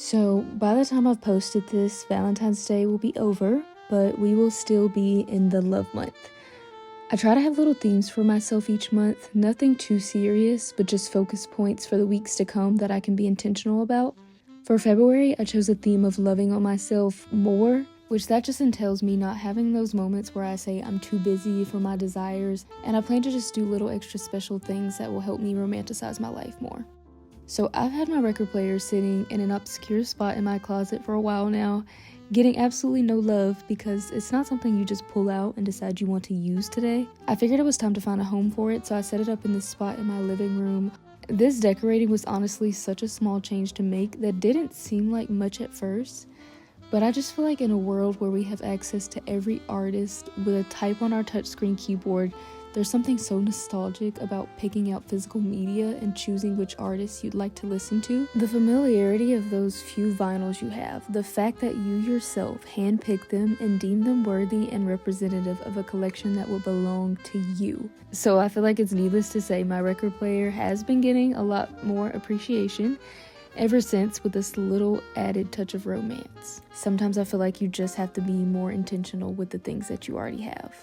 So by the time I've posted this, Valentine's Day will be over, but we will still be in the love month. I try to have little themes for myself each month, nothing too serious, but just focus points for the weeks to come that I can be intentional about. For February, I chose a theme of loving on myself more, which that just entails me not having those moments where I say I'm too busy for my desires, and I plan to just do little extra special things that will help me romanticize my life more. So I've had my record player sitting in an obscure spot in my closet for a while now, getting absolutely no love because it's not something you just pull out and decide you want to use today. I figured it was time to find a home for it, so I set it up in this spot in my living room. This decorating was honestly such a small change to make that didn't seem like much at first, but I just feel like in a world where we have access to every artist with a type on our touchscreen keyboard, there's something so nostalgic about picking out physical media and choosing which artists you'd like to listen to. The familiarity of those few vinyls you have, the fact that you yourself handpick them and deem them worthy and representative of a collection that will belong to you. So I feel like it's needless to say my record player has been getting a lot more appreciation ever since, with this little added touch of romance. Sometimes I feel like you just have to be more intentional with the things that you already have.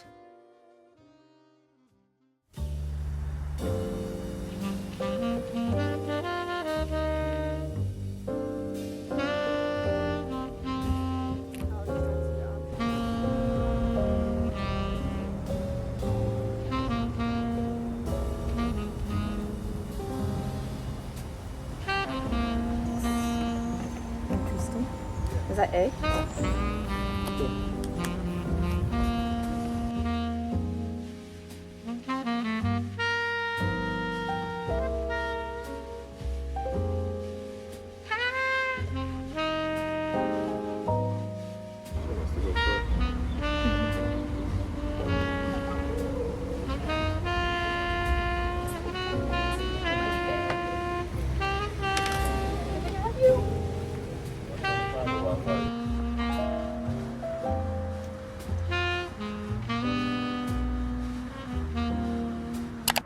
Interesting. Is that A?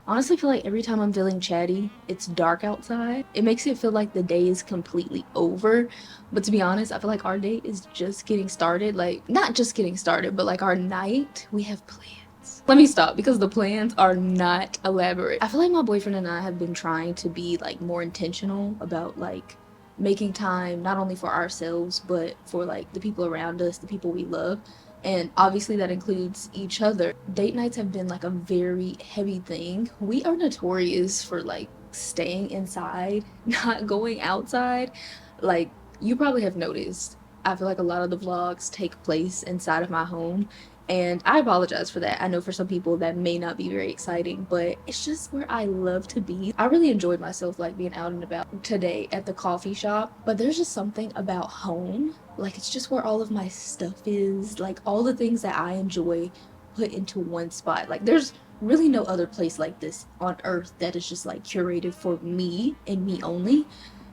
Honestly, I feel like every time I'm feeling chatty, it's dark outside. It makes it feel like the day is completely over. But to be honest, I feel like our day is just getting started. Like, not just getting started, but like our night, we have plans. Let me stop because the plans are not elaborate. I feel like my boyfriend and I have been trying to be like more intentional about like making time not only for ourselves, but for like the people around us, the people we love. And obviously that includes each other. Date nights have been like a very heavy thing. We are notorious for like staying inside, not going outside. Like, you probably have noticed, I feel like a lot of the vlogs take place inside of my home, and I apologize for that. I know for some people that may not be very exciting, but it's just where I love to be. I really enjoyed myself like being out and about today at the coffee shop, but there's just something about home. Like, it's just where all of my stuff is, like all the things that I enjoy put into one spot. Like, there's really no other place like this on earth that is just like curated for me and me only.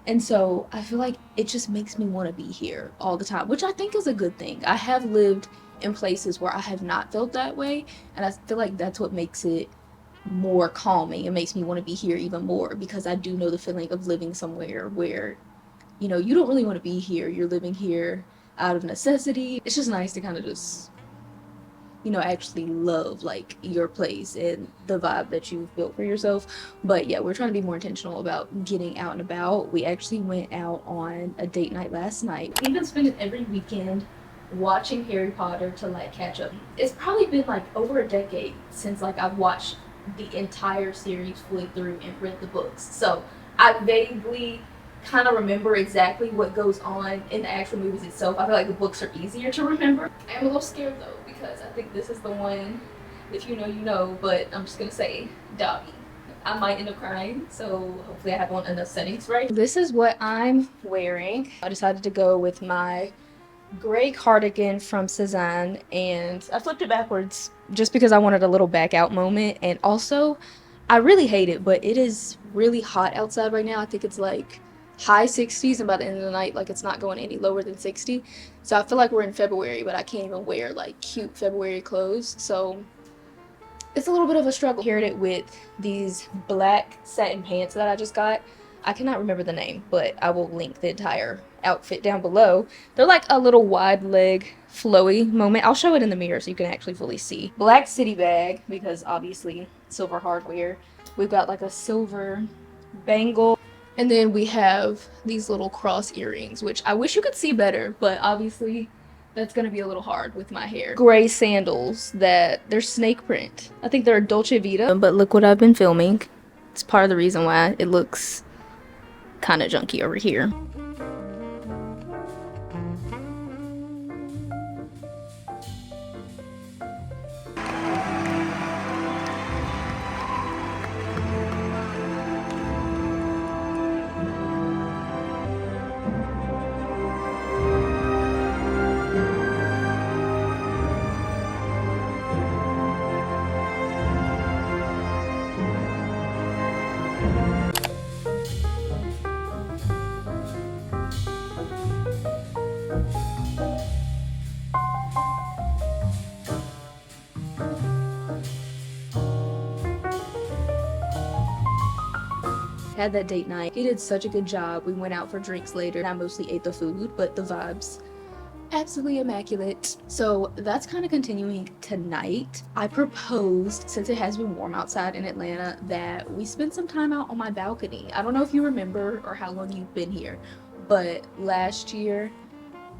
And so I feel like it just makes me want to be here all the time, which I think is a good thing. I have lived in places where I have not felt that way, and I feel like that's what makes it more calming. It makes me want to be here even more because I do know the feeling of living somewhere where, you know, you don't really want to be here. You're living here out of necessity. It's just nice to kind of just, you know, actually love like your place and the vibe that you've built for yourself. But yeah, we're trying to be more intentional about getting out and about. We actually went out on a date night last night. We've been spending every weekend watching Harry Potter to like catch up. It's probably been like over a decade since like I've watched the entire series fully through and read the books. So I vaguely kind of remember exactly what goes on in the actual movies itself. I feel like the books are easier to remember. I'm a little scared though because I think this is the one, if you know, you know, but I'm just gonna say Dobby. I might end up crying, so hopefully I have on enough settings right. This is what I'm wearing. I decided to go with my gray cardigan from Cezanne, and I flipped it backwards just because I wanted a little back out moment. And also, I really hate it, but it is really hot outside right now. I think it's like high 60s, and by the end of the night, like, it's not going any lower than 60. So I feel like we're in February, but I can't even wear like cute February clothes. So it's a little bit of a struggle. Paired it with these black satin pants that I just got. I cannot remember the name, but I will link the entire outfit down below. They're like a little wide leg flowy moment. I'll show it in the mirror so you can actually fully see. Black city bag, because obviously silver hardware. We've got like a silver bangle. And then we have these little cross earrings, which I wish you could see better, but obviously that's gonna be a little hard with my hair. Gray sandals that they're snake print. I think they're Dolce Vita, but look what I've been filming. It's part of the reason why it looks kind of junky over here. Had that date night. He did such a good job. We went out for drinks later and I mostly ate the food, but the vibes absolutely immaculate. So that's kind of continuing tonight. I proposed, since it has been warm outside in Atlanta, that we spend some time out on my balcony. I don't know if you remember or how long you've been here, but last year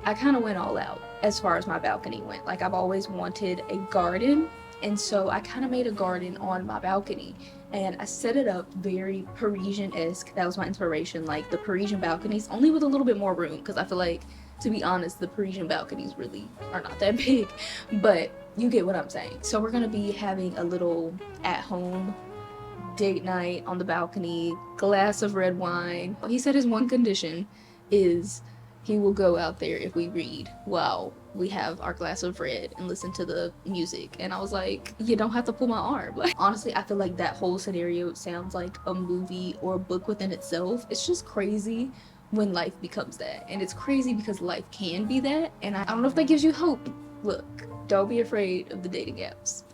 I kind of went all out as far as my balcony went. Like, I've always wanted a garden, and so I kind of made a garden on my balcony and I set it up very Parisian-esque. That was my inspiration, like the Parisian balconies, only with a little bit more room, because I feel like, to be honest, the Parisian balconies really are not that big, but you get what I'm saying. So we're gonna be having a little at-home date night on the balcony, glass of red wine. He said his one condition is he will go out there if we read while we have our glass of red and listen to the music. And I was like, you don't have to pull my arm. Like, honestly, I feel like that whole scenario sounds like a movie or a book within itself. It's just crazy when life becomes that. And it's crazy because life can be that. And I don't know if that gives you hope. Look, don't be afraid of the dating apps.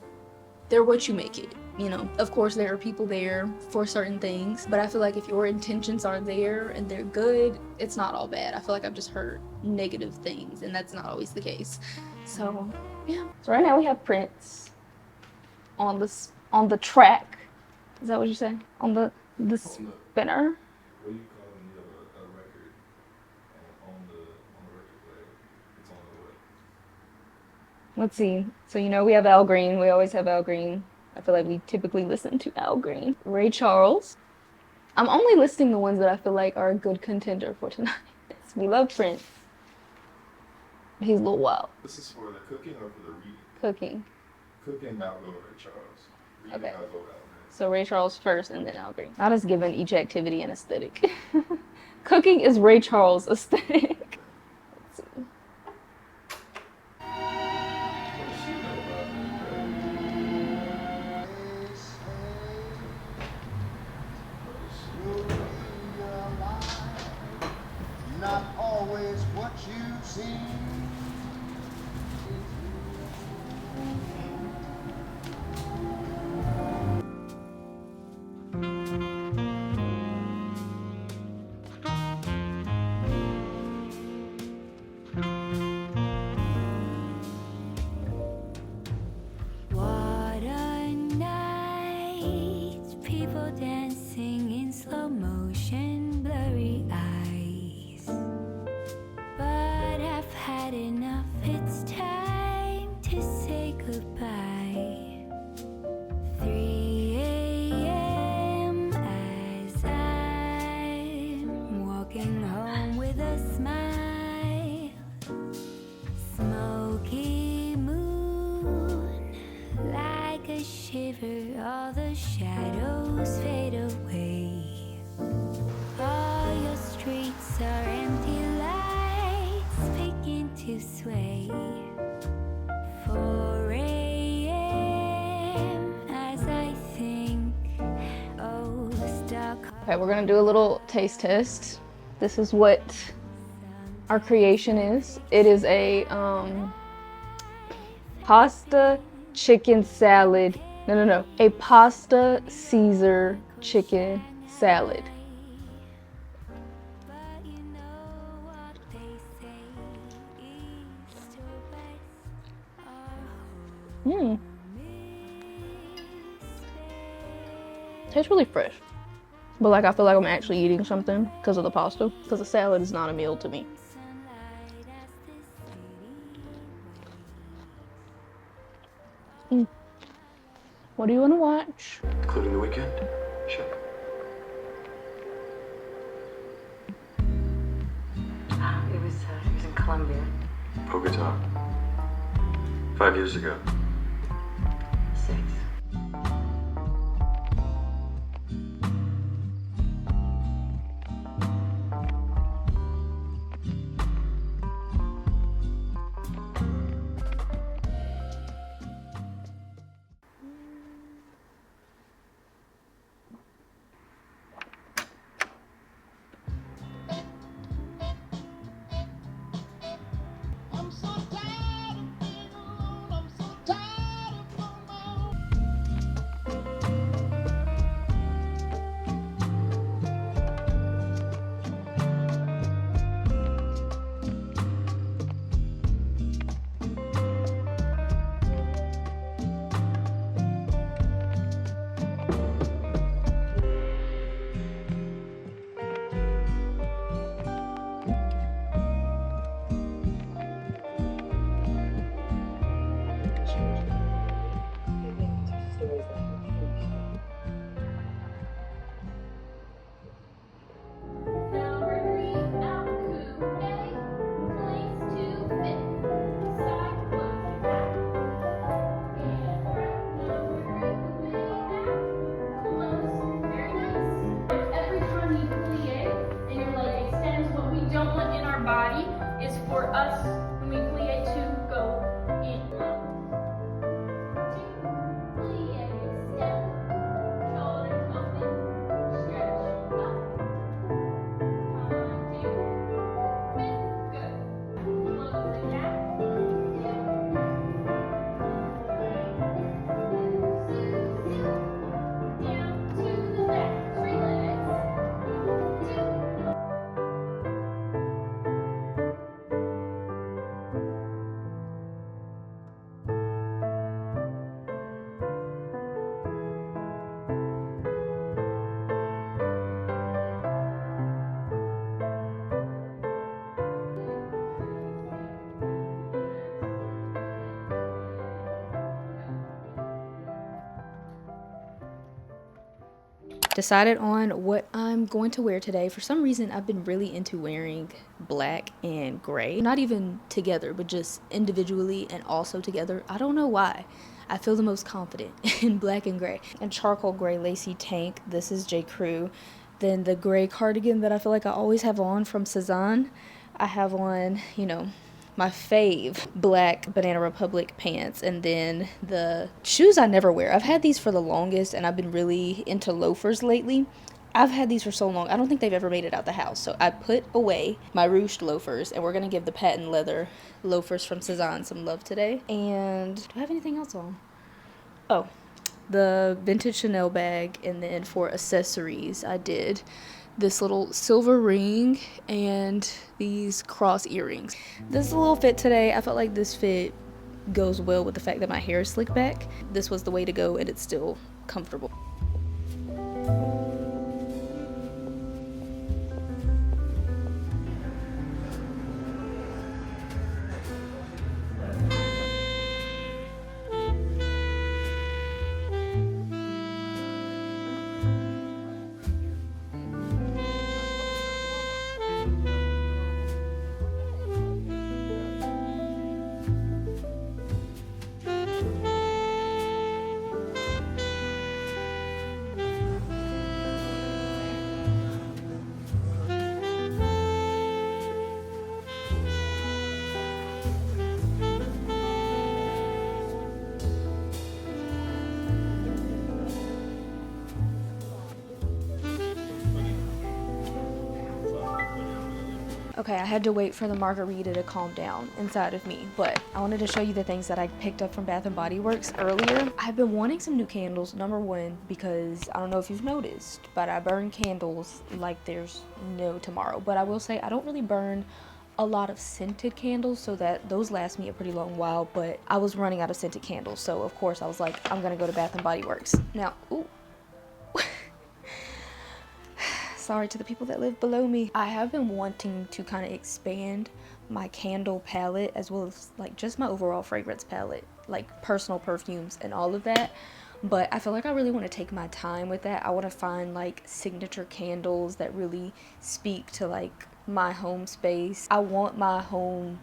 They're what you make it. You know, of course there are people there for certain things, but I feel like if your intentions are there and they're good, it's not all bad. I feel like I've just heard negative things, and that's not always the case. So yeah. So right now we have Prince on the track. Is that what you say? On the spinner. What do you call when you have a record on the record player? It's on the what? Let's see. So you know we have Al Green. We always have Al Green. I feel like we typically listen to Al Green. Ray Charles. I'm only listing the ones that I feel like are a good contender for tonight. We love Prince. He's a little wild. This is for the cooking or for the reading? Cooking. Cooking, I'll go Ray Charles. Reading, Okay. I'll go Al Green. So Ray Charles first and then Al Green. I just given each activity an aesthetic. Cooking is Ray Charles' aesthetic. Let's see. What does she know about Not always what you see. What a night, people dancing in slow motion, blurry eyes. But I've had enough, it's time to say goodbye. 3 a.m. as I'm walking home with a smile. Smoky moon, like a shiver, all the shadows fade away. All your streets are empty, lights begin to sway. 4 a.m. as I think, oh, stuck. Okay, we're gonna do a little taste test. This is what our creation is. It is a pasta chicken salad. No. A pasta Caesar chicken salad. Tastes really fresh. But like I feel like I'm actually eating something because of the pasta. Because a salad is not a meal to me. What do you want to watch? Including the weekend? Sure. It was in Colombia. Bogota. 5 years ago. 6. I'm so tired of being alone. I'm so tired of my own. Number 3, out coup, A, place to 5th. Side close your back. And breath. Number 3, way out. Close. Very nice. Every time you plie and your leg extends, what we don't want in our body is for us, when we plie, to go in. 1, 2, plie, extend. Shoulders open. Stretch up. Decided on what I'm going to wear today. For some reason, I've been really into wearing black and gray. Not even together, but just individually and also together. I don't know why. I feel the most confident in black and gray. And charcoal gray lacy tank. This is J. Crew. Then the gray cardigan that I feel like I always have on from Cezanne. I have on, you know, my fave black Banana Republic pants, and then the shoes I never wear. I've had these for the longest, and I've been really into loafers lately. I've had these for so long, I don't think they've ever made it out the house. So I put away my ruched loafers, and we're gonna give the patent leather loafers from Cezanne some love today. And do I have anything else on? Oh, the vintage Chanel bag, and then for accessories, I did this little silver ring and these cross earrings. This is a little fit today. I felt like this fit goes well with the fact that my hair is slicked back. This was the way to go, and it's still comfortable. Okay, I had to wait for the margarita to calm down inside of me, but I wanted to show you the things that I picked up from Bath & Body Works earlier. I've been wanting some new candles, number one, because I don't know if you've noticed, but I burn candles like there's no tomorrow. But I will say I don't really burn a lot of scented candles so that those last me a pretty long while, but I was running out of scented candles, so of course I was like, I'm gonna go to Bath and Body Works. Now, ooh. Sorry to the people that live below me. I have been wanting to kind of expand my candle palette as well as like just my overall fragrance palette, like personal perfumes and all of that. But I feel like I really want to take my time with that. I want to find like signature candles that really speak to like my home space. I want my home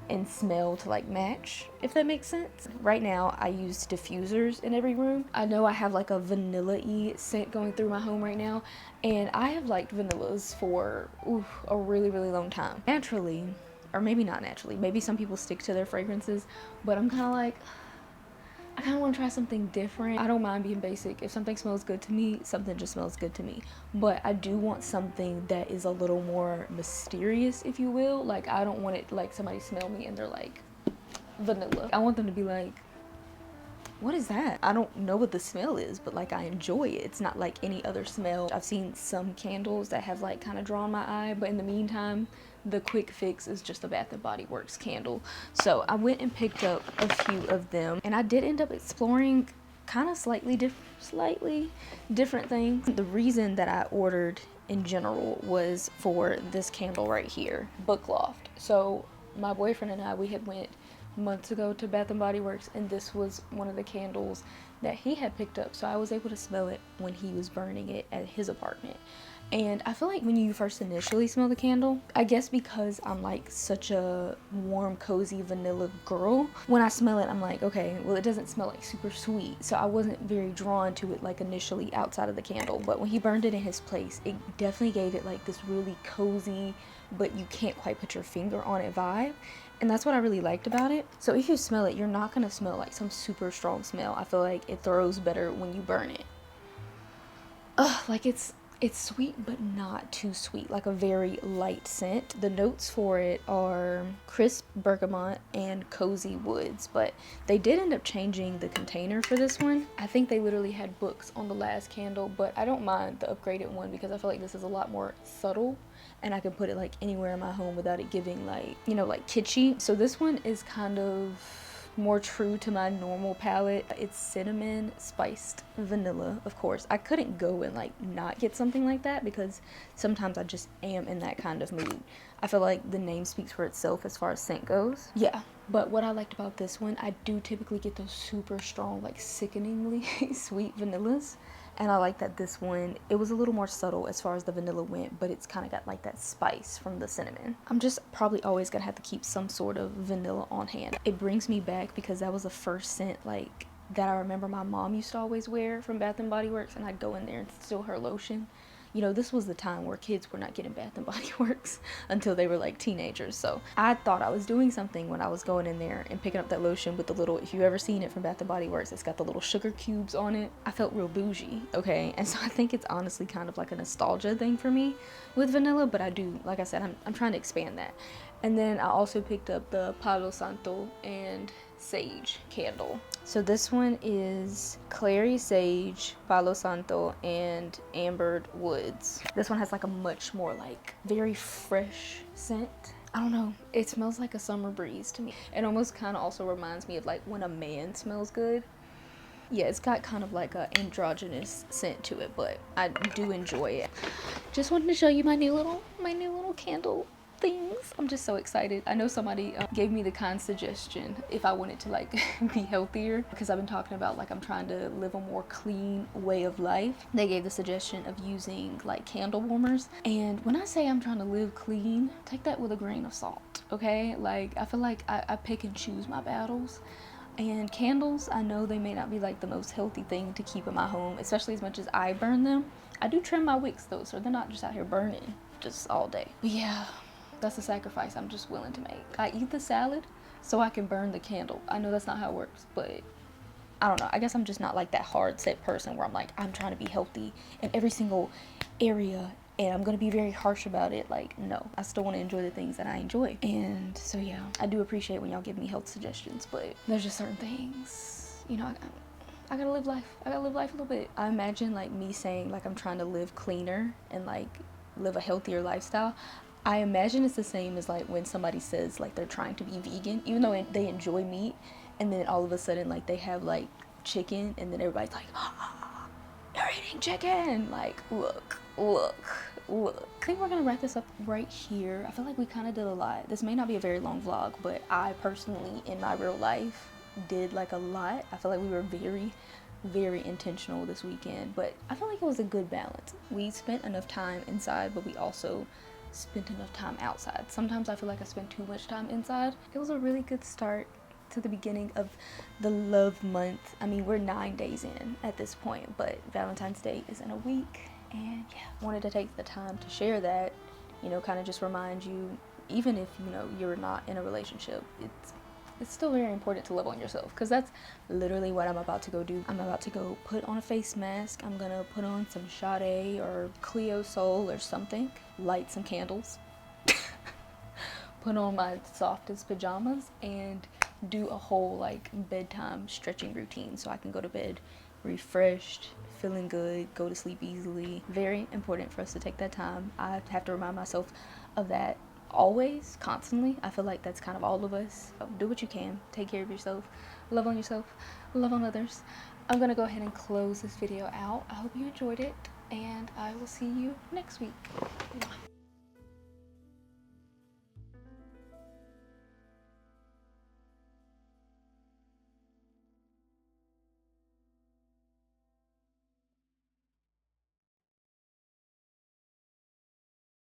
and smell to like match, if that makes sense. Right now I use diffusers in every room. I know I have like a vanilla-y scent going through my home right now, and I have liked vanillas for a really long time. Naturally, or maybe not naturally, maybe some people stick to their fragrances, but I'm kind of like, I kind of want to try something different. I don't mind being basic. If something smells good to me, something just smells good to me. But I do want something that is a little more mysterious, if you will. Like, I don't want it like somebody smell me and they're like, vanilla. I want them to be like, what is that? I don't know what the smell is, but like I enjoy it. It's not like any other smell. I've seen some candles that have like kind of drawn my eye, but in the meantime, the quick fix is just a Bath and Body Works candle. So I went and picked up a few of them, and I did end up exploring kind of slightly different things. The reason that I ordered in general was for this candle right here, Book Loft. So my boyfriend and I, we had went months ago to Bath and Body Works, and this was one of the candles that he had picked up, so I was able to smell it when he was burning it at his apartment. And I feel like when you first initially smell the candle, I guess because I'm like such a warm, cozy vanilla girl, when I smell it, I'm like, okay, well, it doesn't smell like super sweet. So I wasn't very drawn to it like initially outside of the candle. But when he burned it in his place, it definitely gave it like this really cozy, but you can't quite put your finger on it vibe. And that's what I really liked about it. So if you smell it, you're not gonna smell like some super strong smell. I feel like it throws better when you burn it. Like it's sweet, but not too sweet, like a very light scent. The notes for it are crisp bergamot and cozy woods, but they did end up changing the container for this one. I think they literally had books on the last candle, but I don't mind the upgraded one because I feel like this is a lot more subtle, and I can put it like anywhere in my home without it giving like, you know, like kitschy. So this one is kind of more true to my normal palette. It's cinnamon spiced vanilla, of course. I couldn't go and like not get something like that because sometimes I just am in that kind of mood. I feel like the name speaks for itself as far as scent goes. Yeah, but what I liked about this one, I do typically get those super strong, like sickeningly sweet vanillas. And I like that this one, it was a little more subtle as far as the vanilla went, but it's kind of got like that spice from the cinnamon. I'm just probably always gonna have to keep some sort of vanilla on hand. It brings me back because that was the first scent like that I remember my mom used to always wear from Bath and Body Works, and I'd go in there and steal her lotion. You know, this was the time where kids were not getting Bath and Body Works until they were like teenagers. So I thought I was doing something when I was going in there and picking up that lotion with the little, if you've ever seen it from Bath and Body Works, it's got the little sugar cubes on it. I felt real bougie, okay? And so I think it's honestly kind of like a nostalgia thing for me with vanilla, but I do, like I said, I'm trying to expand that. And then I also picked up the Palo Santo and Sage candle. So this one is Clary Sage, Palo Santo, and Ambered Woods. This one has like a much more like very fresh scent. I don't know, it smells like a summer breeze to me. It almost kind of also reminds me of like when a man smells good. Yeah, it's got kind of like an androgynous scent to it, but I do enjoy it. Just wanted to show you my new little candle things. I'm just so excited. I know somebody gave me the kind suggestion if I wanted to like be healthier, because I've been talking about like I'm trying to live a more clean way of life. They gave the suggestion of using like candle warmers, and when I say I'm trying to live clean, take that with a grain of salt, okay? Like I feel like I pick and choose my battles. And candles, I know they may not be like the most healthy thing to keep in my home, especially as much as I burn them. I do trim my wicks though, so they're not just out here burning just all day. But yeah, that's a sacrifice I'm just willing to make. I eat the salad so I can burn the candle. I know that's not how it works, but I don't know. I guess I'm just not like that hard set person where I'm like, I'm trying to be healthy in every single area and I'm gonna be very harsh about it. Like, no, I still want to enjoy the things that I enjoy. And so yeah, I do appreciate when y'all give me health suggestions, but there's just certain things, you know, I gotta live life. I gotta live life a little bit. I imagine like me saying like I'm trying to live cleaner and like live a healthier lifestyle. I imagine it's the same as like when somebody says like they're trying to be vegan, even though they enjoy meat, and then all of a sudden like they have like chicken, and then everybody's like, oh, you're eating chicken. Like, look. I think we're gonna wrap this up right here. I feel like we kind of did a lot. This may not be a very long vlog, but I personally, in my real life, did like a lot. I feel like we were very intentional this weekend, but I feel like it was a good balance. We spent enough time inside, but we also spent enough time outside. Sometimes I feel like I spent too much time inside. It was a really good start to the beginning of the love month. I mean, we're 9 days in at this point, but Valentine's Day is in a week, and yeah, wanted to take the time to share that, you know, kind of just remind you, even if, you know, you're not in a relationship, it's still very important to love on yourself, because that's literally what I'm about to go do. I'm about to go put on a face mask. I'm gonna put on some Sade or Clio Soul or something, light some candles, put on my softest pajamas, and do a whole like bedtime stretching routine so I can go to bed refreshed, feeling good, go to sleep easily. Very important for us to take that time. I have to remind myself of that always, constantly. I feel like that's kind of all of us. So do what you can, take care of yourself, love on others. I'm gonna go ahead and close this video out. I hope you enjoyed it, and I will see you next week. Mwah.